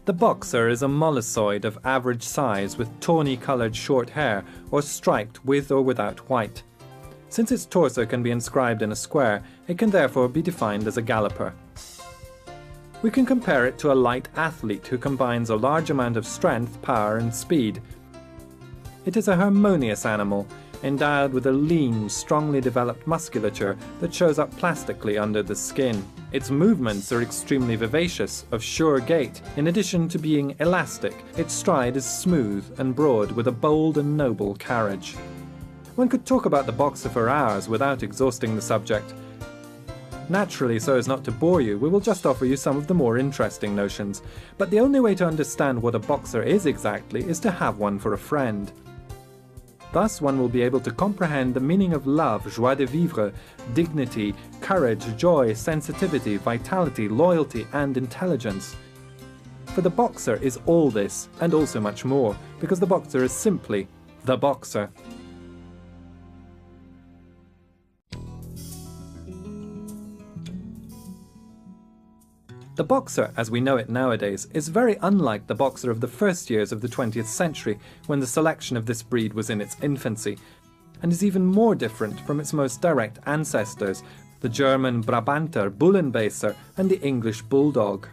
The boxer is a molluscoid of average size with tawny-coloured short hair or striped with or without white. Since its torso can be inscribed in a square, it can therefore be defined as a galloper. We can compare it to a light athlete who combines a large amount of strength, power and speed. It is a harmonious animal, endowed with a lean, strongly developed musculature that shows up plastically under the skin. Its movements are extremely vivacious, of sure gait. In addition to being elastic, its stride is smooth and broad with a bold and noble carriage. One could talk about the boxer for hours without exhausting the subject. Naturally, so as not to bore you, we will just offer you some of the more interesting notions, but the only way to understand what a boxer is exactly is to have one for a friend. Thus one will be able to comprehend the meaning of love, joie de vivre, dignity, courage, joy, sensitivity, vitality, loyalty and intelligence. For the boxer is all this, and also much more, because the boxer is simply the boxer. The boxer, as we know it nowadays, is very unlike the boxer of the first years of the 20th century, when the selection of this breed was in its infancy, and is even more different from its most direct ancestors, the German Brabanter Bullenbeißer and the English Bulldog.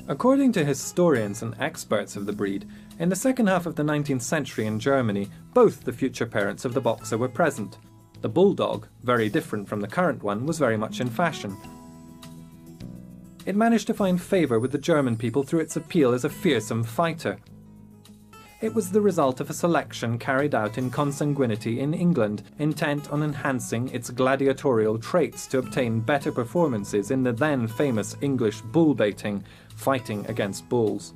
According to historians and experts of the breed, in the second half of the 19th century in Germany, both the future parents of the boxer were present. The Bulldog, very different from the current one, was very much in fashion. It managed to find favour with the German people through its appeal as a fearsome fighter. It was the result of a selection carried out in consanguinity in England, intent on enhancing its gladiatorial traits to obtain better performances in the then famous English bull baiting, fighting against bulls.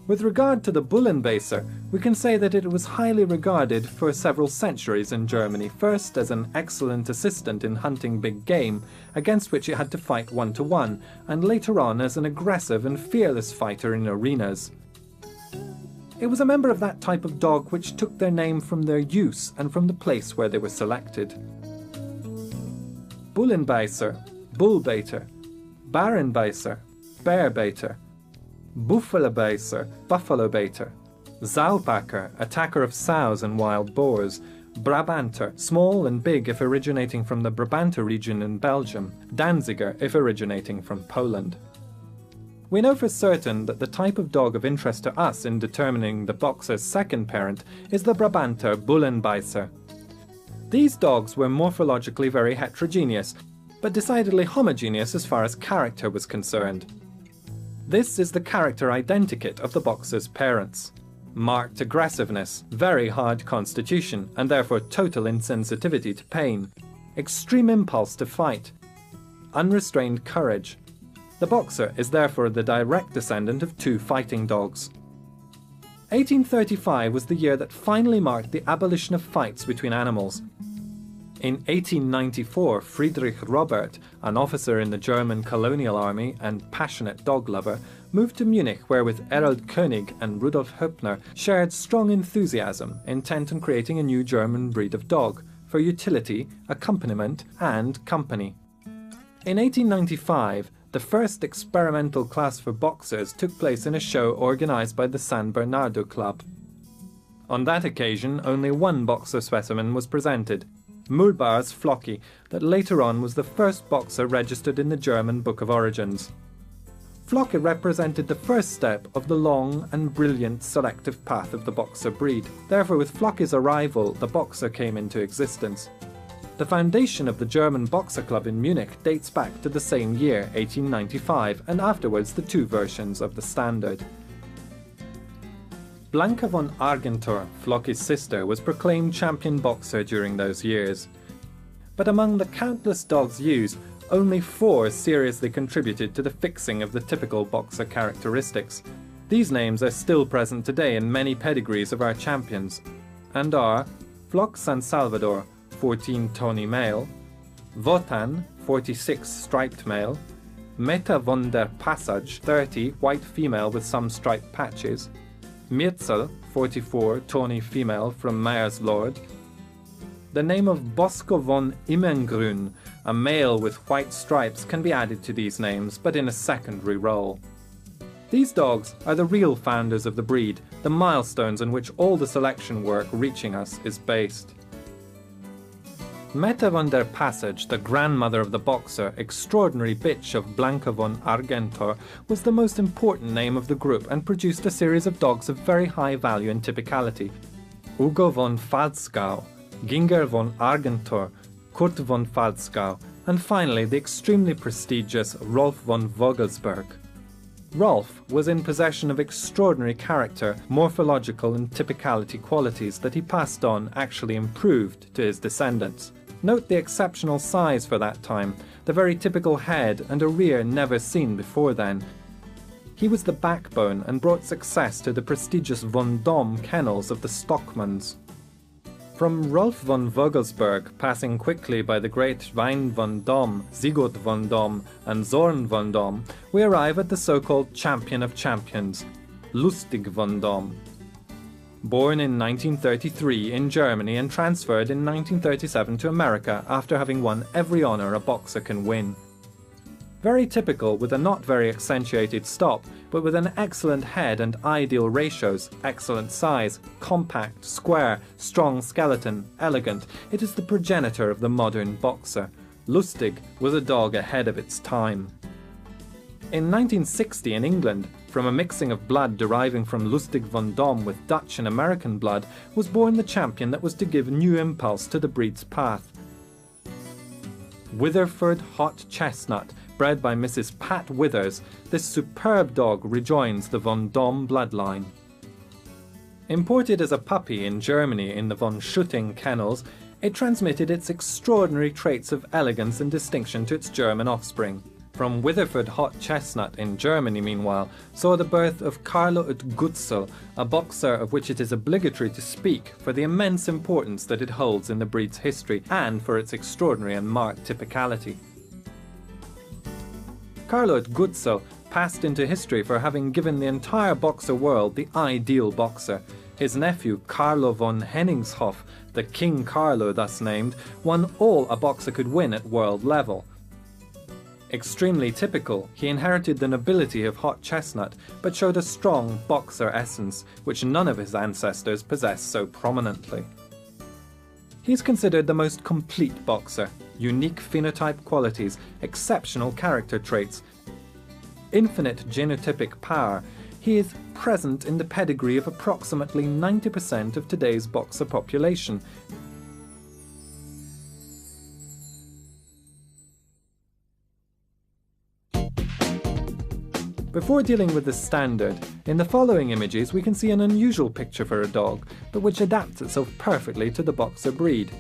With regard to the Bullenbeißer, we can say that it was highly regarded for several centuries in Germany, first as an excellent assistant in hunting big game, against which it had to fight one-to-one, and later on as an aggressive and fearless fighter in arenas. It was a member of that type of dog which took their name from their use and from the place where they were selected. Bullenbeißer, bullbaiter, Bärenbeißer, bearbaiter, Buffelbeißer, buffalo baiter, Zaupacker, attacker of sows and wild boars, Brabanter, small and big if originating from the Brabanter region in Belgium, Danziger if originating from Poland. We know for certain that the type of dog of interest to us in determining the boxer's second parent is the Brabanter Bullenbeißer. These dogs were morphologically very heterogeneous, but decidedly homogeneous as far as character was concerned. This is the character identikit of the boxer's parents. Marked aggressiveness, very hard constitution, and therefore total insensitivity to pain. Extreme impulse to fight. Unrestrained courage. The boxer is therefore the direct descendant of two fighting dogs. 1835 was the year that finally marked the abolition of fights between animals. In 1894, Friedrich Robert, an officer in the German colonial army and passionate dog lover, moved to Munich, where with Erhard König and Rudolf Höppner shared strong enthusiasm, intent on creating a new German breed of dog, for utility, accompaniment and company. In 1895, the first experimental class for boxers took place in a show organised by the San Bernardo Club. On that occasion, only one boxer specimen was presented, Muhlbauer's Flocky, that later on was the first boxer registered in the German Book of Origins. Flocky represented the first step of the long and brilliant selective path of the boxer breed. Therefore, with Flocky's arrival, the boxer came into existence. The foundation of the German Boxer Club in Munich dates back to the same year, 1895, and afterwards the two versions of the standard. Blanca von Argentor, Flocky's sister, was proclaimed champion boxer during those years. But among the countless dogs used, only 4 seriously contributed to the fixing of the typical boxer characteristics. These names are still present today in many pedigrees of our champions, and are Flock San Salvador, 14 tawny male, Wotan, 46 striped male, Meta von der Passage, 30 white female with some striped patches, Mirzel, 44 tawny female from Meyer's Lord, the name of Bosco von Immengrün, a male with white stripes, can be added to these names, but in a secondary role. These dogs are the real founders of the breed, the milestones on which all the selection work reaching us is based. Meta von der Passage, the grandmother of the boxer, extraordinary bitch of Blanca von Argentor, was the most important name of the group and produced a series of dogs of very high value and typicality. Ugo von Falzgau, Ginger von Argentor, Kurt von Falzgau, and finally the extremely prestigious Rolf von Vogelsberg. Rolf was in possession of extraordinary character, morphological and typicality qualities that he passed on, actually improved, to his descendants. Note the exceptional size for that time, the very typical head and a rear never seen before then. He was the backbone and brought success to the prestigious von Dom kennels of the Stockmans. From Rolf von Vogelsberg, passing quickly by the great Wein von Dom, Sigurd von Dom, and Zorn von Dom, we arrive at the so-called champion of champions, Lustig von Dom. Born in 1933 in Germany and transferred in 1937 to America after having won every honor a boxer can win. Very typical, with a not very accentuated stop, but with an excellent head and ideal ratios, excellent size, compact, square, strong skeleton, elegant, it is the progenitor of the modern boxer. Lustig was a dog ahead of its time. In 1960 in England, from a mixing of blood deriving from Lustig von Dom with Dutch and American blood, was born the champion that was to give new impulse to the breed's path. Witherford Hot Chestnut, bred by Mrs. Pat Withers, this superb dog rejoins the von Dom bloodline. Imported as a puppy in Germany in the von Schutting kennels, it transmitted its extraordinary traits of elegance and distinction to its German offspring. From Witherford Hot Chestnut in Germany, meanwhile, saw the birth of Carlo ut Gutzel, a boxer of which it is obligatory to speak for the immense importance that it holds in the breed's history and for its extraordinary and marked typicality. Carlo ut Gutzel passed into history for having given the entire boxer world the ideal boxer. His nephew, Carlo von Henningshoff, the King Carlo thus named, won all a boxer could win at world level. Extremely typical, he inherited the nobility of Hot Chestnut, but showed a strong boxer essence, which none of his ancestors possessed so prominently. He is considered the most complete boxer, unique phenotype qualities, exceptional character traits, infinite genotypic power. He is present in the pedigree of approximately 90% of today's boxer population. Before dealing with the standard, in the following images we can see an unusual picture for a dog, but which adapts itself perfectly to the boxer breed.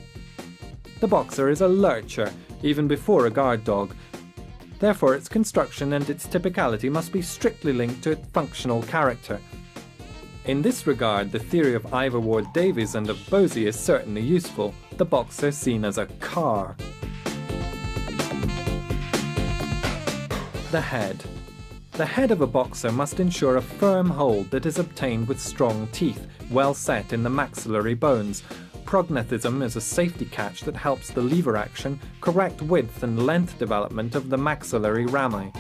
The boxer is a lurcher, even before a guard dog. Therefore its construction and its typicality must be strictly linked to its functional character. In this regard, the theory of Ivor Ward Davies and of Bosey is certainly useful, the boxer seen as a car. The head. The head of a boxer must ensure a firm hold that is obtained with strong teeth, well set in the maxillary bones. Prognathism is a safety catch that helps the lever action, correct width and length development of the maxillary rami.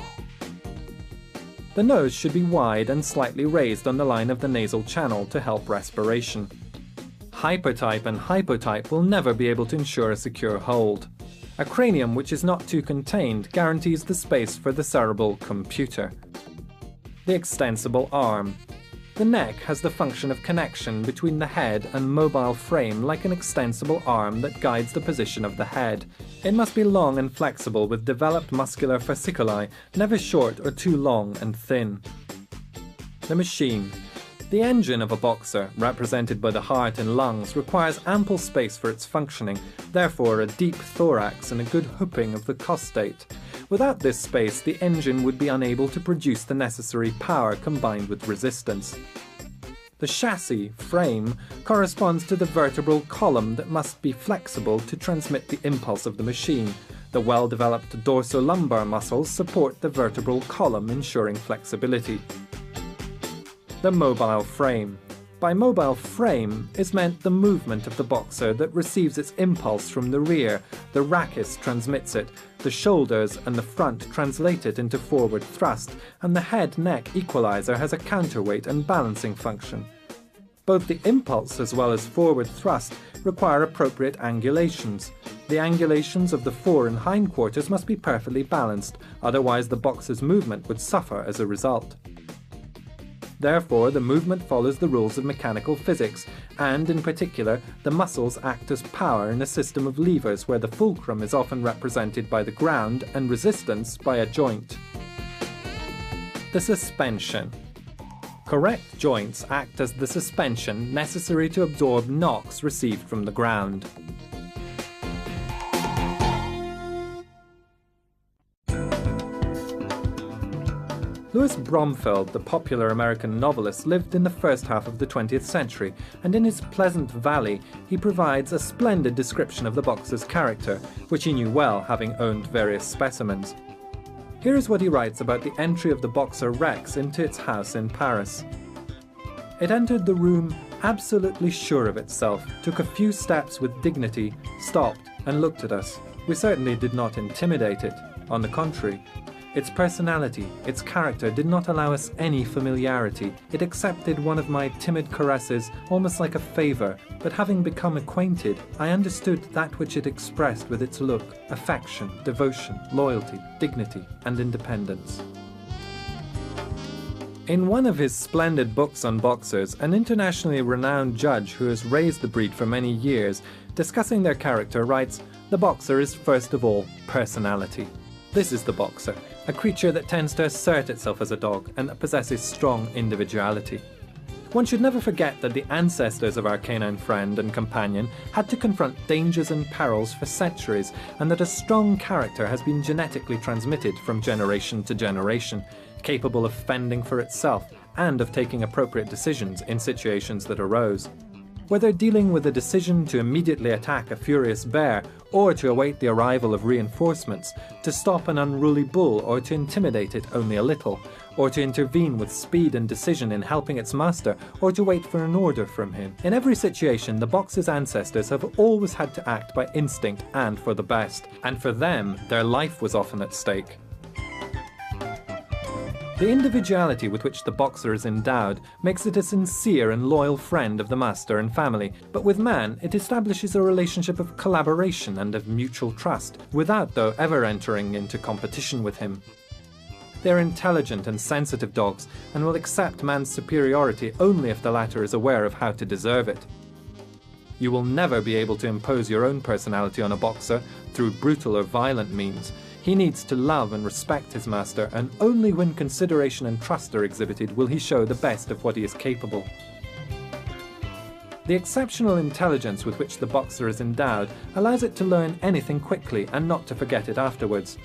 The nose should be wide and slightly raised on the line of the nasal channel to help respiration. Hypertype and hypotype will never be able to ensure a secure hold. A cranium which is not too contained guarantees the space for the cerebral computer. The extensible arm. The neck has the function of connection between the head and mobile frame, like an extensible arm that guides the position of the head. It must be long and flexible with developed muscular fasciculi, never short or too long and thin. The machine. The engine of a boxer, represented by the heart and lungs, requires ample space for its functioning, therefore a deep thorax and a good hooping of the costate. Without this space, the engine would be unable to produce the necessary power combined with resistance. The chassis, frame, corresponds to the vertebral column that must be flexible to transmit the impulse of the machine. The well-developed dorsolumbar muscles support the vertebral column, ensuring flexibility. The mobile frame. By mobile frame is meant the movement of the boxer that receives its impulse from the rear, the rachis transmits it, the shoulders and the front translate it into forward thrust, and the head-neck equalizer has a counterweight and balancing function. Both the impulse as well as forward thrust require appropriate angulations. The angulations of the fore and hindquarters must be perfectly balanced, otherwise the boxer's movement would suffer as a result. Therefore, the movement follows the rules of mechanical physics, and in particular, the muscles act as power in a system of levers where the fulcrum is often represented by the ground and resistance by a joint. The suspension. Correct joints act as the suspension necessary to absorb knocks received from the ground. Louis Bromfield, the popular American novelist, lived in the first half of the 20th century, and in his Pleasant Valley he provides a splendid description of the boxer's character, which he knew well, having owned various specimens. Here is what he writes about the entry of the boxer Rex into its house in Paris. It entered the room absolutely sure of itself, took a few steps with dignity, stopped and looked at us. We certainly did not intimidate it. On the contrary, its personality, its character did not allow us any familiarity. It accepted one of my timid caresses almost like a favour, but having become acquainted, I understood that which it expressed with its look: affection, devotion, loyalty, dignity, and independence. In one of his splendid books on boxers, an internationally renowned judge who has raised the breed for many years, discussing their character, writes, "The boxer is first of all personality. This is the boxer, a creature that tends to assert itself as a dog and that possesses strong individuality." One should never forget that the ancestors of our canine friend and companion had to confront dangers and perils for centuries, and that a strong character has been genetically transmitted from generation to generation, capable of fending for itself and of taking appropriate decisions in situations that arose. Whether dealing with a decision to immediately attack a furious bear, or to await the arrival of reinforcements, to stop an unruly bull or to intimidate it only a little, or to intervene with speed and decision in helping its master, or to wait for an order from him. In every situation, the boxer's ancestors have always had to act by instinct and for the best, and for them, their life was often at stake. The individuality with which the boxer is endowed makes it a sincere and loyal friend of the master and family, but with man it establishes a relationship of collaboration and of mutual trust, without, though, ever entering into competition with him. They are intelligent and sensitive dogs, and will accept man's superiority only if the latter is aware of how to deserve it. You will never be able to impose your own personality on a boxer through brutal or violent means. He needs to love and respect his master, and only when consideration and trust are exhibited will he show the best of what he is capable. The exceptional intelligence with which the boxer is endowed allows it to learn anything quickly and not to forget it afterwards.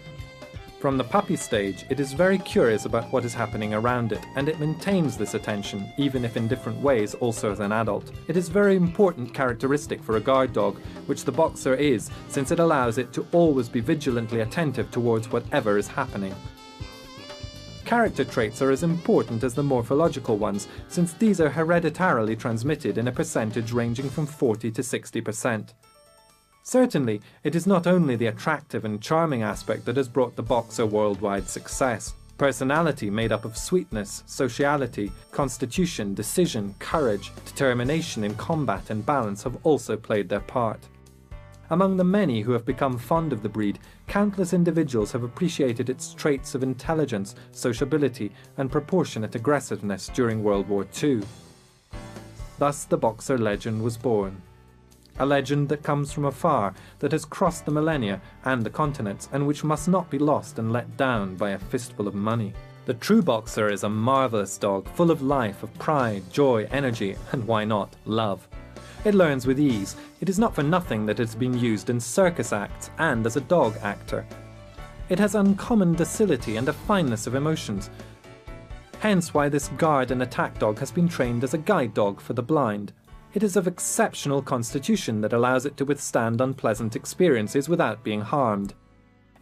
From the puppy stage, it is very curious about what is happening around it, and it maintains this attention, even if in different ways also as an adult. It is a very important characteristic for a guard dog, which the boxer is, since it allows it to always be vigilantly attentive towards whatever is happening. Character traits are as important as the morphological ones, since these are hereditarily transmitted in a percentage ranging from 40 to 60%. Certainly, it is not only the attractive and charming aspect that has brought the boxer worldwide success. Personality made up of sweetness, sociality, constitution, decision, courage, determination in combat and balance have also played their part. Among the many who have become fond of the breed, countless individuals have appreciated its traits of intelligence, sociability, and proportionate aggressiveness during World War II. Thus the boxer legend was born. A legend that comes from afar, that has crossed the millennia and the continents, and which must not be lost and let down by a fistful of money. The true boxer is a marvellous dog, full of life, of pride, joy, energy, and why not, love. It learns with ease. It is not for nothing that it has been used in circus acts and as a dog actor. It has uncommon docility and a fineness of emotions. Hence why this guard and attack dog has been trained as a guide dog for the blind. It is of exceptional constitution that allows it to withstand unpleasant experiences without being harmed.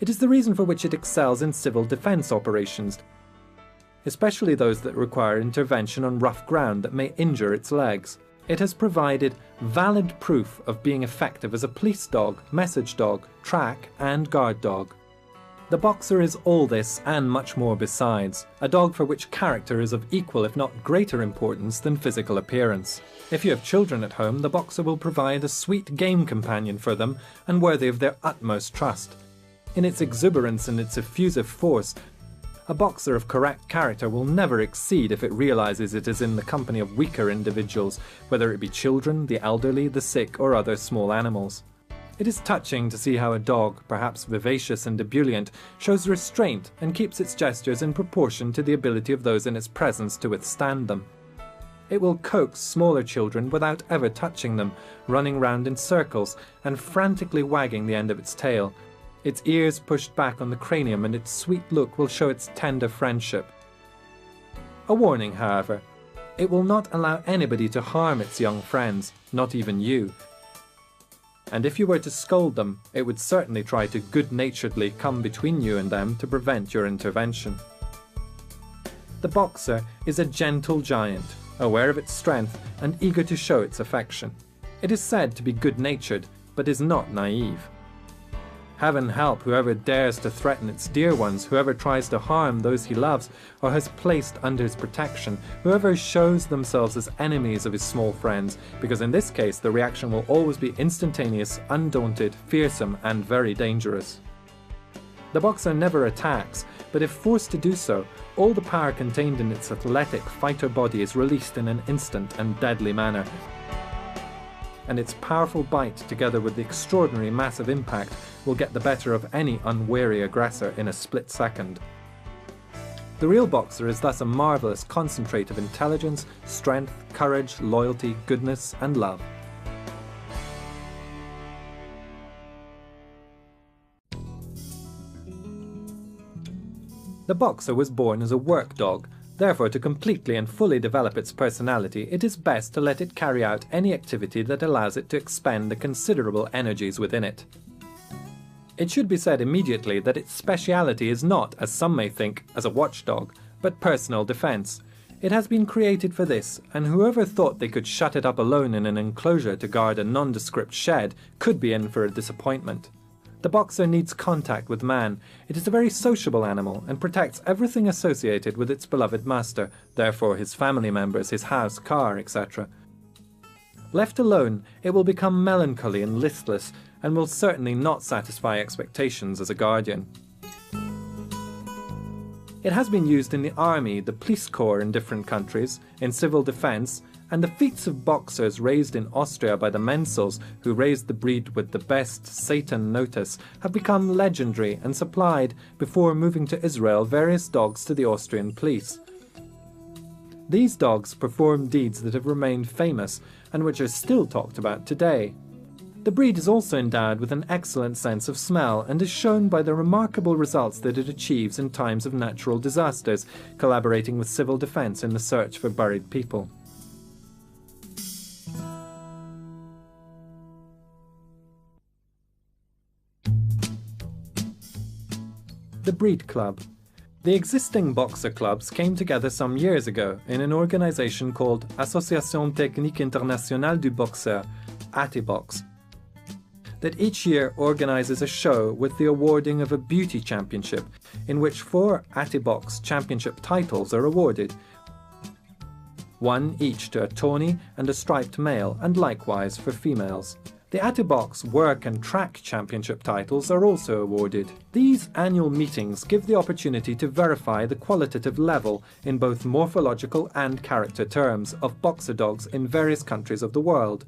It is the reason for which it excels in civil defense operations. especially those that require intervention on rough ground that may injure its legs. It has provided valid proof of being effective as a police dog, message dog, track and guard dog. The Boxer is all this and much more besides, a dog for which character is of equal if not greater importance than physical appearance. If you have children at home, the Boxer will provide a sweet game companion for them and worthy of their utmost trust. In its exuberance and its effusive force, a Boxer of correct character will never exceed if it realizes it is in the company of weaker individuals, whether it be children, the elderly, the sick, or other small animals. It is touching to see how a dog, perhaps vivacious and ebullient, shows restraint and keeps its gestures in proportion to the ability of those in its presence to withstand them. It will coax smaller children without ever touching them, running round in circles and frantically wagging the end of its tail. Its ears pushed back on the cranium and its sweet look will show its tender friendship. A warning, however. It will not allow anybody to harm its young friends, not even you. And if you were to scold them, it would certainly try to good-naturedly come between you and them to prevent your intervention. The Boxer is a gentle giant, aware of its strength and eager to show its affection. It is said to be good-natured, but is not naive. Heaven help whoever dares to threaten its dear ones, whoever tries to harm those he loves or has placed under his protection, whoever shows themselves as enemies of his small friends, because in this case the reaction will always be instantaneous, undaunted, fearsome and very dangerous. The Boxer never attacks, but if forced to do so, all the power contained in its athletic fighter body is released in an instant and deadly manner, and its powerful bite together with the extraordinary massive impact will get the better of any unwary aggressor in a split second. The real Boxer is thus a marvellous concentrate of intelligence, strength, courage, loyalty, goodness and love. The Boxer was born as a work dog. Therefore, to completely and fully develop its personality, it is best to let it carry out any activity that allows it to expend the considerable energies within it. It should be said immediately that its speciality is not, as some may think, as a watchdog, but personal defense. It has been created for this, and whoever thought they could shut it up alone in an enclosure to guard a nondescript shed could be in for a disappointment. The Boxer needs contact with man. It is a very sociable animal and protects everything associated with its beloved master, therefore his family members, his house, car, etc. Left alone, it will become melancholy and listless and will certainly not satisfy expectations as a guardian. It has been used in the army, the police corps in different countries, in civil defence, and the feats of Boxers raised in Austria by the Menzels, who raised the breed with the best Satan notice, have become legendary and supplied, before moving to Israel, various dogs to the Austrian police. These dogs perform deeds that have remained famous and which are still talked about today. The breed is also endowed with an excellent sense of smell and is shown by the remarkable results that it achieves in times of natural disasters, collaborating with civil defence in the search for buried people. The Breed Club. The existing Boxer clubs came together some years ago in an organisation called Association Technique Internationale du Boxeur, ATIBOX, that each year organises a show with the awarding of a beauty championship, in which 4 ATIBOX championship titles are awarded, one each to a tawny and a striped male, and likewise for females. The ATIBOX Work and Track Championship titles are also awarded. These annual meetings give the opportunity to verify the qualitative level in both morphological and character terms of Boxer dogs in various countries of the world.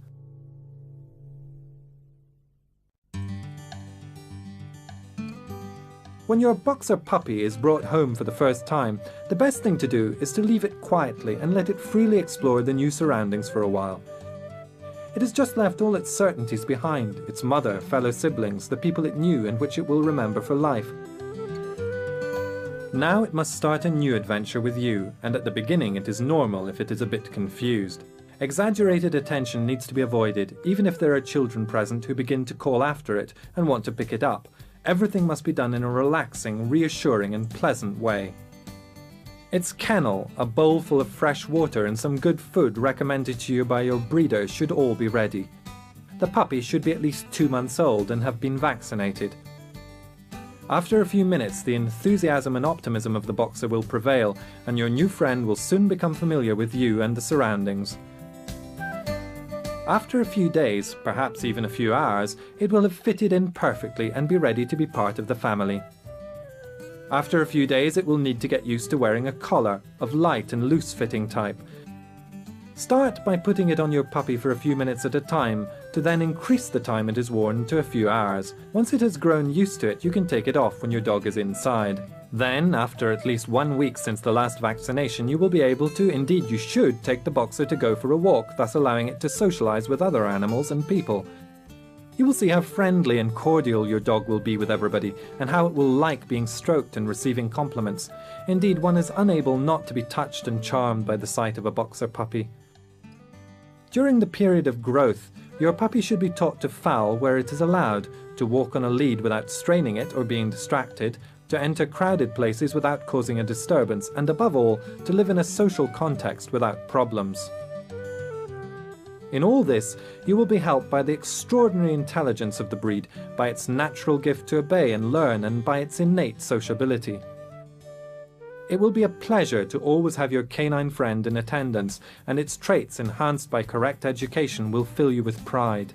When your Boxer puppy is brought home for the first time, the best thing to do is to leave it quietly and let it freely explore the new surroundings for a while. It has just left all its certainties behind, its mother, fellow siblings, the people it knew and which it will remember for life. Now it must start a new adventure with you, and at the beginning it is normal if it is a bit confused. Exaggerated attention needs to be avoided, even if there are children present who begin to call after it and want to pick it up. Everything must be done in a relaxing, reassuring and pleasant way. Its kennel, a bowl full of fresh water and some good food recommended to you by your breeder should all be ready. The puppy should be at least 2 months old and have been vaccinated. After a few minutes, the enthusiasm and optimism of the boxer will prevail, and your new friend will soon become familiar with you and the surroundings. After a few days, perhaps even a few hours, it will have fitted in perfectly and be ready to be part of the family. After a few days, it will need to get used to wearing a collar of light and loose-fitting type. Start by putting it on your puppy for a few minutes at a time, to then increase the time it is worn to a few hours. Once it has grown used to it, you can take it off when your dog is inside. Then, after at least 1 week since the last vaccination, you will be able to, indeed you should, take the boxer to go for a walk, thus allowing it to socialize with other animals and people. You will see how friendly and cordial your dog will be with everybody, and how it will like being stroked and receiving compliments. Indeed, one is unable not to be touched and charmed by the sight of a boxer puppy. During the period of growth, your puppy should be taught to foul where it is allowed, to walk on a lead without straining it or being distracted, to enter crowded places without causing a disturbance, and above all, to live in a social context without problems. In all this, you will be helped by the extraordinary intelligence of the breed, by its natural gift to obey and learn, and by its innate sociability. It will be a pleasure to always have your canine friend in attendance, and its traits enhanced by correct education will fill you with pride.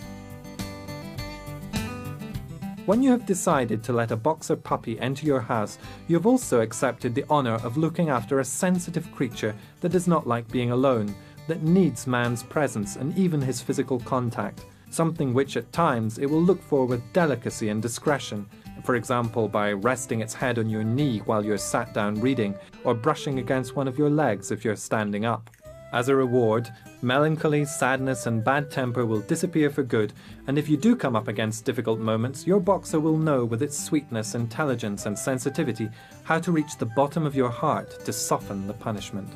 When you have decided to let a boxer puppy enter your house, you have also accepted the honor of looking after a sensitive creature that does not like being alone, that needs man's presence and even his physical contact, something which at times it will look for with delicacy and discretion, for example by resting its head on your knee while you're sat down reading, or brushing against one of your legs if you're standing up. As a reward, melancholy, sadness and bad temper will disappear for good, and if you do come up against difficult moments, your boxer will know with its sweetness, intelligence and sensitivity how to reach the bottom of your heart to soften the punishment.